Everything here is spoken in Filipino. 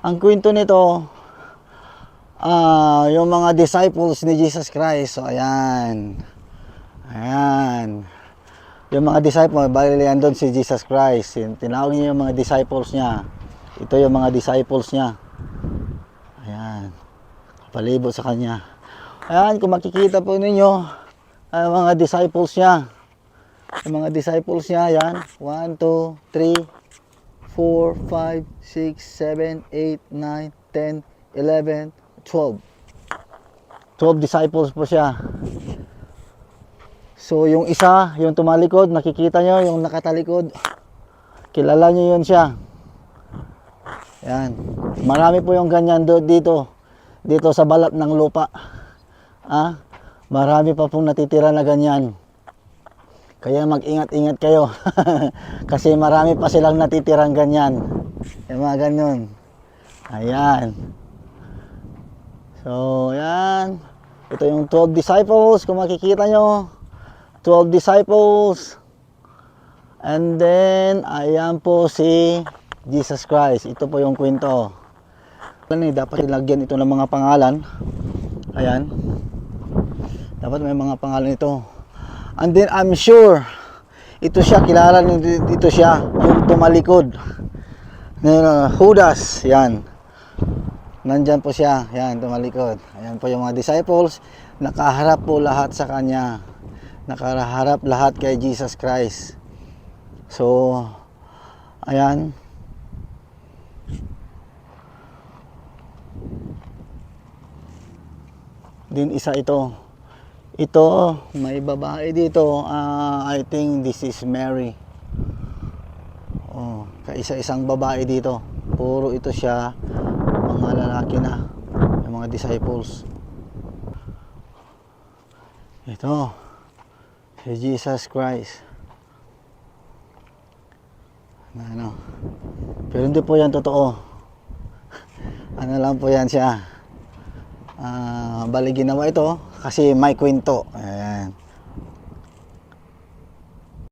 Ang kwento nito, yung mga disciples ni Jesus Christ. So, ayan. Ayan. Yung mga disciples, bali andun si Jesus Christ. Tinawag niya yung mga disciples niya. Ito yung mga disciples niya. Ayan. Palibot sa kanya. Ayan, kung makikita po ninyo, ang mga disciples niya. Yung mga disciples niya, ayan. 1, 2, 3, 4, 5, 6, 7, 8, 9, 10, 11, 12. 12 disciples po siya. So, yung isa, yung tumalikod, nakikita nyo, yung nakatalikod, kilala nyo yun siya. Yan. Marami po yung ganyan dito sa balat ng lupa. Marami pa pong natitira na ganyan. Kaya mag-ingat-ingat kayo. Kasi marami pa silang natitirang ganyan. Yung mga ganyan. Ayan. So, yan. Ito yung 12 disciples, kung makikita nyo. 12 disciples. And then, ayan po si Jesus Christ. Ito po yung kwento. Dapat ilagyan ito ng mga pangalan. Ayan. Dapat may mga pangalan ito. And then, I'm sure, ito siya, kilala dito siya, yung tumalikod. Judas, yan. Nandyan po siya, yan, tumalikod. Ayan po yung mga disciples. Nakaharap po lahat sa kanya. Nakaharap lahat kay Jesus Christ. So, ayan. Din isa ito. Ito, may babae dito. I think this is Mary. Oh, kaisa-isang babae dito. Puro ito siya. Mga lalaki na. Yung mga disciples. Ito. Si Jesus Christ. Ano. Pero hindi po yan totoo. Ano lang po yan siya. Bali ginawa ito kasi may kwento.